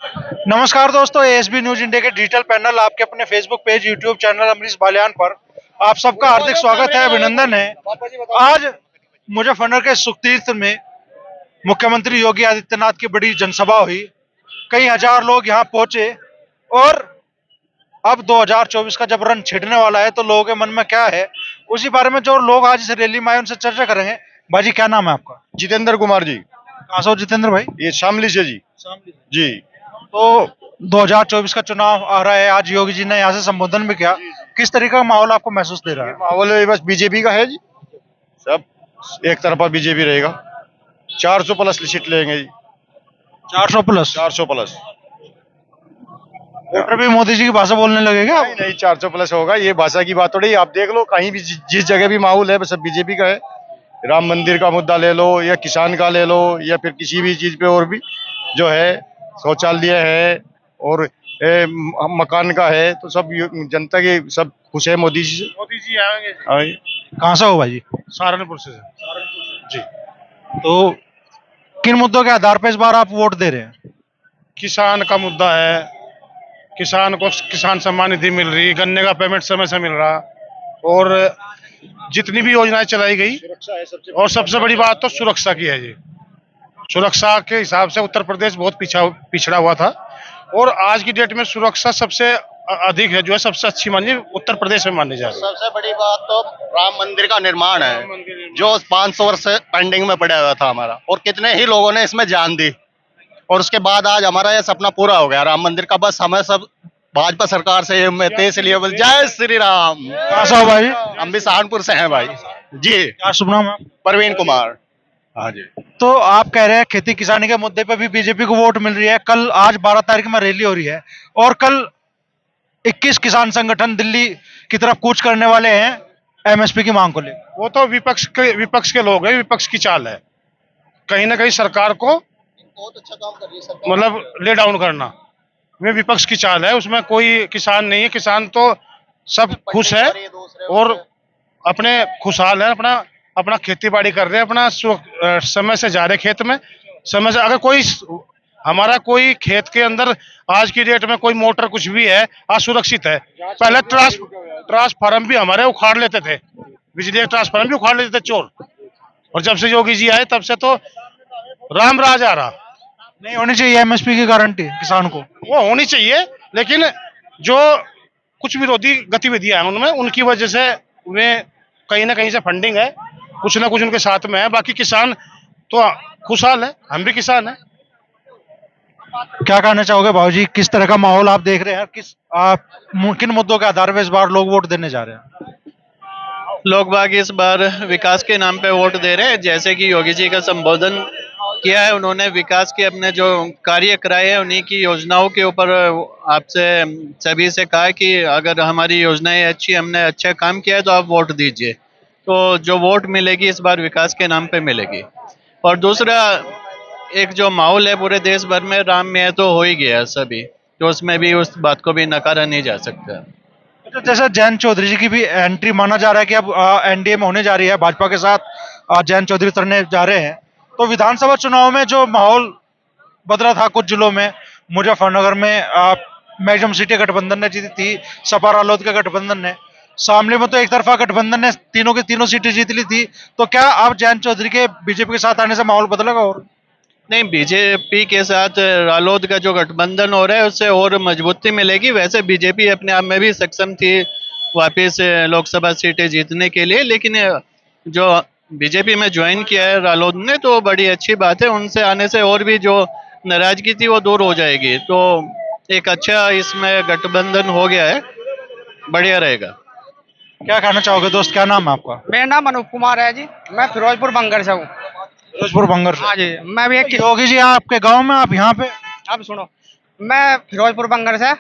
नमस्कार दोस्तों, ASB news India के डिजिटल पैनल आपके अपने Facebook page, YouTube channel Amrish Baliyan पर आप सबका हार्दिक स्वागत है, अभिनंदन है। आज मुजफ्फरनगर के सुखतीर्थ में मुख्यमंत्री योगी आदित्यनाथ की बड़ी जनसभा हुई। कई हजार लोग यहाँ पहुंचे और अब 2024 का जब रन छिड़ने वाला है तो लोगों के मन में क्या है, उसी बारे में जो लोग आज इस रैली में आए उनसे चर्चा करेंगे। भाजी, क्या नाम है आपका? जितेंद्र कुमार जी। कहाँ से हो जितेंद्र भाई? ये शामली से जी। जी। तो 2024 का चुनाव आ रहा है, आज योगी जी ने यहाँ से संबोधन भी किया। किस तरीके का माहौल आपको महसूस दे रहा है? माहौल है बस बीजेपी का है जी, सब एक तरफा बीजेपी रहेगा। 400 प्लस सीट लेंगे जी। 400 प्लस? 400 प्लस। वोटर भी मोदी जी की भाषा बोलने लगे क्या? नहीं, 400 प्लस होगा। ये भाषा की बात थोड़ी। आप देख लो कहीं भी जिस जगह भी माहौल है बस सब बीजेपी का है। राम मंदिर का मुद्दा ले लो या किसान का ले लो या फिर किसी भी चीज पे और भी जो है, शौचालय है और मकान का है, तो सब जनता की सब खुश है मोदी जी से। मोदी जी आएंगे। कहाँ से हो भाई? सहारनपुर से जी। तो किन मुद्दों के आधार पर इस बार आप वोट दे रहे हैं? किसान का मुद्दा है, किसान को किसान सम्मान निधि मिल रही, गन्ने का पेमेंट समय से मिल रहा, और जितनी भी योजनाएं चलाई गई, और सबसे बड़ी बात तो सुरक्षा की है जी। सुरक्षा के हिसाब से उत्तर प्रदेश बहुत पिछड़ा हुआ था, और आज की डेट में सुरक्षा सबसे अधिक है, जो है सबसे अच्छी मानी उत्तर प्रदेश में मानी जा रही है। सबसे बड़ी बात तो राम मंदिर का निर्माण है, जो 500 वर्ष से पेंडिंग में पड़ा हुआ था हमारा, और कितने ही लोगों ने इसमें जान दी, और उसके बाद आज हमारा यह सपना पूरा हो गया राम मंदिर का। बस हमें सब भाजपा सरकार से ये उम्मीद है, इसलिए बस जय श्री राम। कहाँ से हो भाई? हम भी सहारनपुर से हैं भाई जी। क्या शुभ नाम है? प्रवीण कुमार। हाँ जी। तो आप कह रहे हैं खेती किसानी के मुद्दे पे भी बीजेपी को वोट मिल रही है। कल आज 12 तारीख में रैली हो रही है और कल 21 किसान संगठन दिल्ली की तरफ कूच करने वाले हैं एमएसपी की मांग को लेकर। वो तो विपक्ष के लोग हैं, विपक्ष की चाल है कहीं ना कहीं सरकार को बहुत अच्छा काम कर रही है सरकार, मतलब ले डाउन करना। वे विपक्ष की चाल है, उसमें कोई किसान नहीं है। किसान तो सब खुश है और अपने खुशहाल है, अपना अपना खेती बाड़ी कर रहे हैं, अपना समय से जा रहे खेत में, समय से। अगर कोई हमारा कोई खेत के अंदर आज की डेट में कोई मोटर कुछ भी है, असुरक्षित है। पहले ट्रांसफार्मर भी हमारे उखाड़ लेते थे, बिजली के ट्रांसफार्मर भी उखाड़ लेते थे चोर, और जब से योगी जी आए तब से तो राम राज आ रहा। नहीं होनी चाहिए एमएसपी की गारंटी किसान को? वो होनी चाहिए, लेकिन जो कुछ विरोधी गतिविधियां हैं उनमें, उनकी वजह से वे कहीं ना कहीं से फंडिंग है, कुछ ना कुछ उनके साथ में है। बाकी किसान तो खुशहाल है, हम भी किसान हैं। क्या कहना चाहोगे भाजी, किस तरह का माहौल आप देख रहे हैं? किन मुद्दों के आधार पर इस बार लोग वोट देने जा रहे हैं? लोग बाग इस बार विकास के नाम पे वोट दे रहे हैं। जैसे कि योगी जी का संबोधन किया है, उन्होंने विकास के अपने जो कार्य कराए हैं उन्हीं की योजनाओं के ऊपर आपसे सभी से कहा कि अगर हमारी योजनाएं अच्छी, हमने अच्छा काम किया है तो आप वोट दीजिए। तो जो वोट मिलेगी इस बार विकास के नाम पे मिलेगी। और दूसरा, एक जो माहौल है पूरे देश भर में, राम में तो हो ही गया सभी, तो उसमें भी उस बात को भी नकारा नहीं जा सकता। तो जैसे जयंत चौधरी जी की भी एंट्री माना जा रहा है कि अब एनडीए में होने जा रही है, भाजपा के साथ जयंत चौधरी उतरने जा रहे हैं। तो विधानसभा चुनाव में जो माहौल बदला था कुछ जिलों में, मुजफ्फरनगर में मैक्सिमम सीटें गठबंधन ने जीती थी, सपा रालोद के गठबंधन ने। शामली में तो एक तरफा गठबंधन ने तीनों की तीनों सीटें जीत ली थी। तो क्या अब जयंत चौधरी के बीजेपी के साथ आने से माहौल बदलेगा? और नहीं, बीजेपी के साथ रालोद का जो गठबंधन हो रहा है उससे और मजबूती मिलेगी। वैसे बीजेपी अपने आप में भी सक्षम थी वापस लोकसभा सीटें जीतने के लिए, लेकिन जो बीजेपी में ज्वाइन किया है रालोद ने तो बड़ी अच्छी बात है। उनसे आने से और भी जो नाराजगी थी वो दूर हो जाएगी। तो एक अच्छा इसमें गठबंधन हो गया है, बढ़िया रहेगा। क्या कहना चाहोगे दोस्त, क्या नाम है आपका? मेरा नाम अनूप कुमार है जी, मैं फिरोजपुर बंगर से हूँ। फिरोजपुर बंगर से? हाँ जी, मैं भी एक योगी जी आपके गांव में, आप यहाँ पे? अब सुनो, मैं फिरोजपुर बंगर से,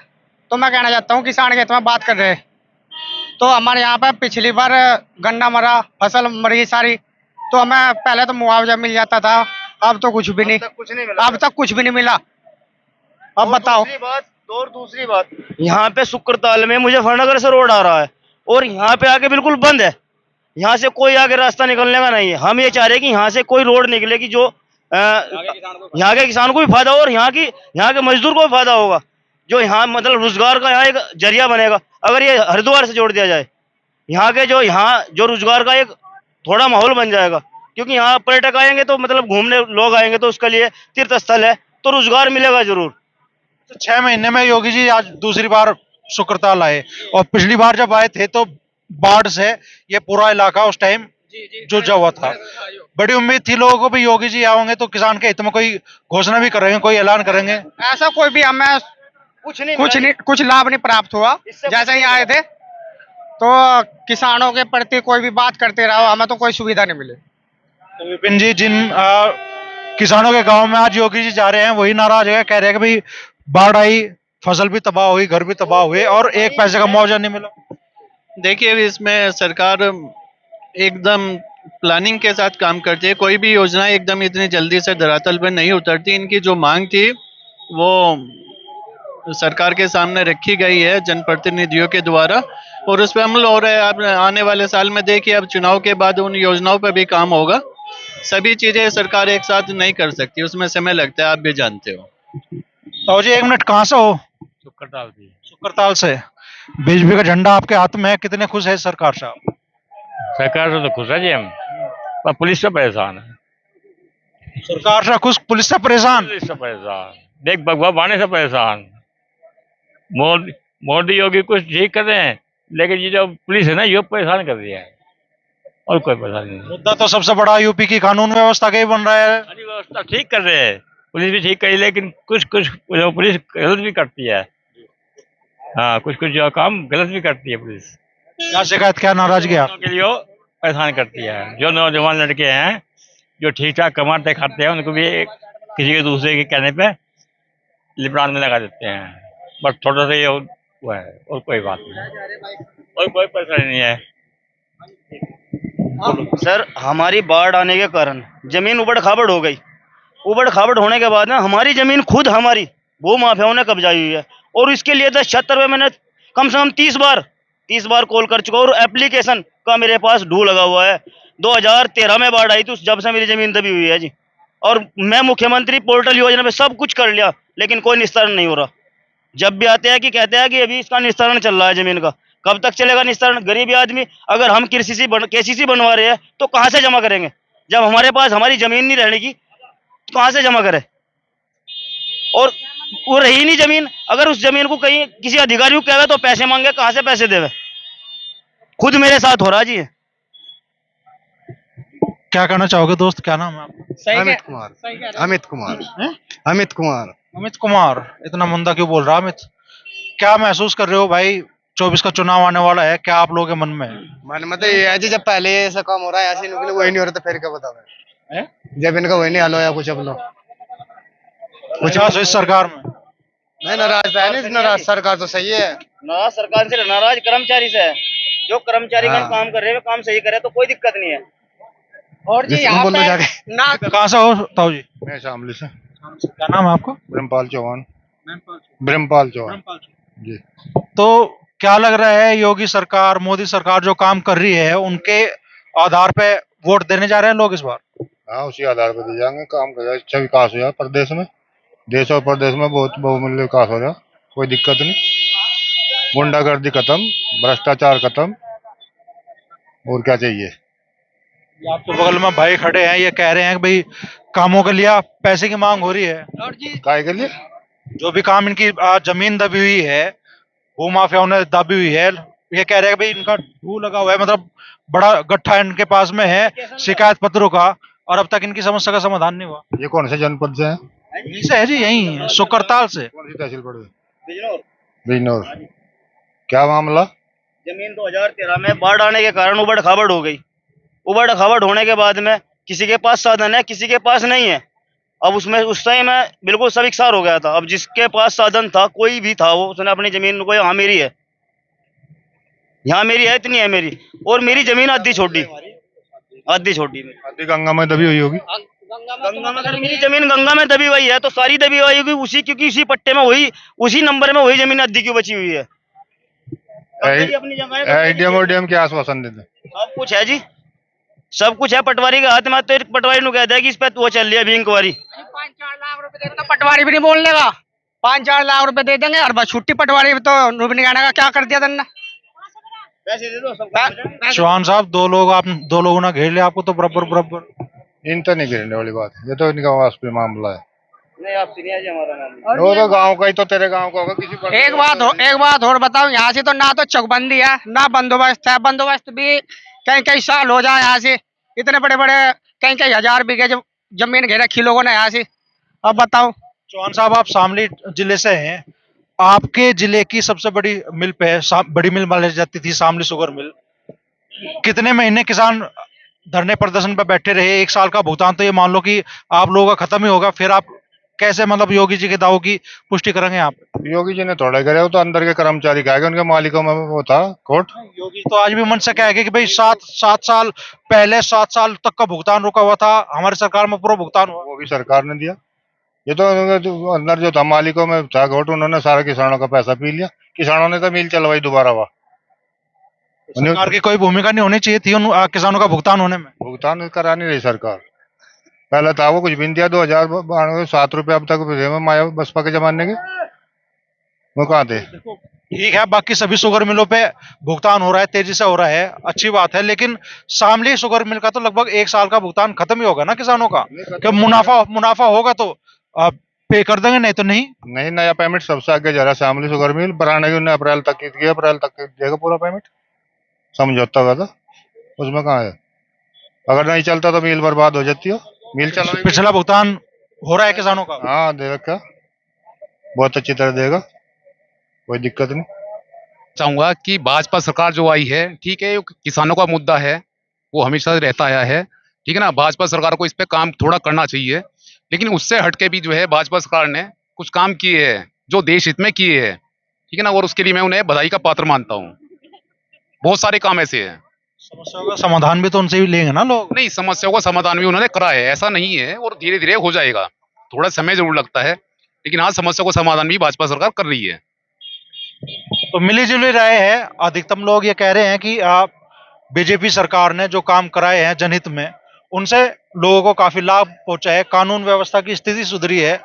तो मैं कहना चाहता हूँ किसान के में बात कर रहे हैं तो हमारे यहाँ पे पिछली बार गन्ना मरा, फसल मरी सारी, तो हमें पहले तो मुआवजा मिल जाता था, अब तो कुछ भी नहीं, अब तक कुछ भी नहीं मिला। अब बताओ। दूसरी बात, यहाँ पे शुक्रताल में मुजफ्फरनगर से रोड आ रहा है और यहाँ पे आके बिल्कुल बंद है। यहाँ से कोई आगे रास्ता निकलने का नहीं है। हम ये चाह रहे हैं कि यहाँ से कोई रोड निकले कि जो यहाँ के किसान को भी फायदा होगा और यहाँ के मजदूर को भी फायदा होगा, जो यहाँ मतलब रोजगार का यहाँ एक जरिया बनेगा। अगर ये हरिद्वार से जोड़ दिया जाए, यहाँ जो रोजगार का एक थोड़ा माहौल बन जाएगा, क्योंकि यहाँ पर्यटक आएंगे तो मतलब घूमने लोग आएंगे तो उसके लिए तीर्थ स्थल है, तो रोजगार मिलेगा जरूर। तो 6 महीने में योगी जी आज दूसरी बार शुक्रताल आए, और पिछली बार जब आए थे तो बाढ़ से ये पूरा इलाका उस टाइम जूझा हुआ था। बड़ी उम्मीद थी लोगों को भी योगी जी आएंगे तो किसान के हित में कोई घोषणा भी करेंगे, कोई ऐलान करेंगे। ऐसा कोई भी हमें कुछ लाभ नहीं प्राप्त हुआ। जैसे ही आए थे तो किसानों के प्रति कोई भी बात करते रहो, हमें तो कोई सुविधा नहीं मिली। तो विपिन जी, जिन किसानों के गांव में आज योगी जी जा रहे हैं वही नाराज है, कह रहे हैं कि भाई बाढ़ आई, फसल भी तबाह हुई, घर भी तबाह हुए और एक पैसे का मुआवजा नहीं मिला। देखिए, इसमें सरकार एकदम प्लानिंग के साथ काम करती है। कोई भी योजना एकदम इतनी जल्दी से धरातल पर नहीं उतरती। इनकी जो मांग थी वो सरकार के सामने रखी गई है जनप्रतिनिधियों के द्वारा, और उस पर अमल हो रहा है। अब आने वाले साल में देखिए, अब चुनाव के बाद उन योजनाओं पर भी काम होगा। सभी चीजें सरकार एक साथ नहीं कर सकती, उसमें समय लगता है, आप भी जानते हो। तो जी 1 मिनट, कहाँ से हो? शुक्रताल से। बीजेपी का झंडा आपके हाथ में है, कितने खुश है सरकार साहब? सरकार से तो खुश है जी हम, पर पुलिस से परेशान है। सरकार से खुश, पुलिस से परेशान। पुलिस से परेशान, देख भगवा बाने से परेशान। मोदी योगी कुछ ठीक कर रहे हैं, लेकिन ये जो पुलिस है ना, ये परेशान कर दिया है, और कोई परेशानी नहीं। मुद्दा तो सबसे बड़ा यूपी की कानून व्यवस्था का ही बन रहा है। सारी व्यवस्था ठीक कर रहे हैं, पुलिस भी ठीक करी, लेकिन कुछ पुलिस गलत भी करती है। हाँ, कुछ जो काम गलत भी करती है पुलिस। क्या शिकायत, क्या नाराजगी आप? के लिए वो परेशान करती है। जो नौजवान लड़के हैं जो ठीक ठाक कमाते खाते हैं, उनको भी किसी के दूसरे के कहने पे लिपटान में लगा देते हैं। बस थोड़ा सा ये हुआ है, और कोई बात नहीं, और कोई परेशानी नहीं है। सर, हमारी बाढ़ आने के कारण जमीन उबड़ खाबड़ हो गई। उबड़ खाबड़ होने के बाद ना हमारी जमीन खुद हमारी भू माफियाओं ने कब्जाई हुई है, और इसके लिए 10-76 में मैंने कम से कम 30 बार कॉल कर चुका हूँ, और एप्लीकेशन का मेरे पास ढू लगा हुआ है। 2013 में बाढ़ आई थी, उस जब से मेरी जमीन दबी हुई है जी। और मैं मुख्यमंत्री पोर्टल योजना पे सब कुछ कर लिया, लेकिन कोई निस्तारण नहीं हो रहा। जब भी आते हैं कि कहते हैं कि अभी इसका निस्तारण चल रहा है जमीन का। कब तक चलेगा निस्तारण? गरीबी आदमी, अगर हम केसीसी बनवा रहे हैं तो कहाँ से जमा करेंगे? जब हमारे पास हमारी जमीन नहीं रहने की तो कहाँ से जमा करें? और वो रही नहीं जमीन। अगर उस जमीन को कहीं किसी अधिकारी को कहे तो पैसे मांगे, कहाँ से पैसे देवे? खुद मेरे साथ हो रहा जी। क्या कहना चाहोगे दोस्त, क्या नाम है आपका? अमित कुमार। अमित कुमार। अमित कुमार। अमित कुमार। इतना मंदा क्यों बोल रहा है अमित? क्या महसूस कर रहे हो भाई? 24 का चुनाव आने वाला है, क्या आप लोगों के मन में है? मन में तो ये है जी, जब पहले ऐसा काम हो रहा है, ऐसे निकले वही नहीं हो रहा, तो फिर क्या बताओ? जब इनका वही नहीं हाल हो या कुछ अपना कुछ इस सरकार में नहीं, नाराज तो है नहीं, नाराज सरकार तो सही है। नाराज सरकार से, नाराज कर्मचारी से है। जो कर्मचारी का काम कर रहे हैं, काम सही करे तो कोई दिक्कत नहीं है। और जी यहाँ बोलो पे जाके। ना कहाँ से हो ताऊ जी? मैं शामली से। क्या नाम है आपका? ब्रह्मपाल चौहान। ब्रह्मपाल चौहान जी। तो क्या लग रहा है, योगी सरकार, मोदी सरकार जो काम कर रही है, उनके आधार पे वोट देने जा रहे हैं लोग इस बार? हाँ, उसी आधार पर दिए जाएंगे। काम कर अच्छा विकास हो जाए प्रदेश में, देश और प्रदेश में बहुत बहुमूल्य विकास हो जाए, कोई दिक्कत नहीं। गुंडागर्दी खत्म, भ्रष्टाचार खत्म, और क्या चाहिए? ये आपके बगल में भाई खड़े हैं, ये कह रहे हैं कि भाई कामों के लिए पैसे की मांग हो रही है। काय के लिए? जो भी काम इनकी जमीन दबी हुई है, भू माफियाओं ने दबी हुई है, ये कह रहे हैं कि भाई इनका ढू लगा हुआ है, मतलब बड़ा गट्ठा इनके पास में है शिकायत पत्रों का, और अब तक इनकी समस्या का समाधान नहीं हुआ। ये कौन से जनपद से है? यहीं से है जी, यहीं शुक्रताल से। कौन सी तहसील पड़ गई? बिजनौर। बिजनौर। क्या मामला? जमीन 2013 में बाढ़ आने के कारण उबड़ खाबड़ हो गई। उबड़ खाबड़ होने के बाद में किसी के पास साधन है, किसी के पास नहीं है। अब उसमें उस टाइम में बिल्कुल सब इकसार हो गया था। अब जिसके पास साधन था, कोई भी था, वो उसने अपनी जमीन को, यहाँ मेरी है, यहाँ मेरी है, इतनी है मेरी, और मेरी जमीन आधी छोटी आधी गंगा में दबी हुई होगी। गंगा में, अगर मेरी जमीन गंगा में दबी हुई है तो सारी दबी हुई होगी उसी, क्योंकि उसी पट्टे में वही, उसी नंबर में वही जमीन आधी क्यों बची हुई है? अपनी जगह एडीएम ओडीएम के आश्वासन देते? सब कुछ है जी, सब कुछ है पटवारी के हाथ में। तो एक पटवारी नु कहता है कि इस पे वो चल रही है अभी इंक्वायरी। 5-4 लाख रुपए दे तो पटवारी भी नहीं बोल लेगा। 5-4 लाख रुपए दे देंगे और बस छुट्टी। पटवारी भी तो रूबिन गाना का क्या कर दिया तुमने? चौहान साहब, दो लोगों ने घेर लिया आपको तो बराबर। इनका नहीं गिरने वाली बात है, ये तो इनका वास्तविक मामला है। नहीं आप सुनिए जी हमारा मामला। वो तो गांव का ही, तो तेरे गांव का होगा किसी एक बात और बताओ, यहाँ से तो ना तो चौकबंदी है ना बंदोबस्त है। बंदोबस्त भी कहीं कहीं साल हो जाए। यहाँ से इतने बड़े बड़े कहीं कहीं 1000 बीघे जमीन घेर रखी लोगों ने यहाँ से। अब बताओ। चौहान साहब, आप शामली जिले से हैं। आपके जिले की सबसे बड़ी मिल पे बड़ी मिल मानी जाती थी शामली शुगर मिल। कितने महीने किसान धरने प्रदर्शन पर बैठे रहे? 1 साल का भुगतान तो ये मान लो कि आप लोगों का खत्म ही होगा। फिर आप कैसे मतलब योगी जी के दावों की पुष्टि करेंगे आप? योगी जी ने थोड़ा करे, वो तो अंदर के कर्मचारी कहेगा, उनके मालिकों में वो था कोर्ट। योगी तो आज भी मन से कहेगा कि भाई 7 साल पहले 7 साल तक का भुगतान रुका हुआ था, हमारी सरकार में पूरा भुगतान हुआ। वो भी सरकार ने दिया। ये तो अंदर जो था मालिकों में था घोट, उन्होंने सारे किसानों का पैसा पी लिया। किसानों ने तो मिल चलवाई दोबारा। वह सरकार की कोई भूमिका नहीं होनी चाहिए थी उन किसानों का भुगतान होने में? भुगतान करा नहीं रही सरकार। पहले था वो कुछ भी नहीं दिया। 2092 7 रुपए अब तक माया बसपा के जमाने के, वो कहाँ थे? ठीक है, बाकी सभी शुगर मिलों पे भुगतान हो रहा है, तेजी से हो रहा है, अच्छी बात है। लेकिन शामली शुगर मिल का तो लगभग 1 साल का भुगतान खत्म ही होगा ना किसानों का। क्या मुनाफा होगा तो आप पे कर देंगे, नहीं तो नहीं। नया पेमेंट सबसे आगे जा रहा है शामली शुगर मिल। बनाने की उन्हें अप्रैल तक की, अप्रैल तक देगा पूरा पेमेंट। समझौता हुआ था उसमें, कहाँ है? अगर नहीं चलता तो मिल बर्बाद हो जाती हो। मिल चला, पिछला भुगतान हो रहा है किसानों का? हाँ देगा, क्या बहुत अच्छी तरह देगा, कोई दिक्कत नहीं। चाहूंगा कि भाजपा सरकार जो आई है, ठीक है, किसानों का मुद्दा है, वो हमेशा से रहता आया है, ठीक है ना। भाजपा सरकार को इस पे काम थोड़ा करना चाहिए, लेकिन उससे हटके भी जो है भाजपा सरकार ने कुछ काम किए हैं जो देश हित में किए हैं, ठीक है ना। और उसके लिए मैं उन्हें बधाई का पात्र मानता हूँ। बहुत सारे काम ऐसे हैं। समस्याओं का समाधान भी तो उनसे ही लेंगे ना लोग? नहीं, समस्याओं का समाधान भी उन्होंने करा है, ऐसा नहीं है, और धीरे धीरे हो जाएगा। थोड़ा समय जरूर लगता है, लेकिन हाँ, समस्या को समाधान भी भाजपा सरकार कर रही है। तो मिली जुली राय है। अधिकतम लोग ये कह रहे हैं कि बीजेपी सरकार ने जो काम कराए हैं जनहित में, उनसे लोगों को काफी लाभ पहुंचा है, कानून व्यवस्था की स्थिति सुधरी है।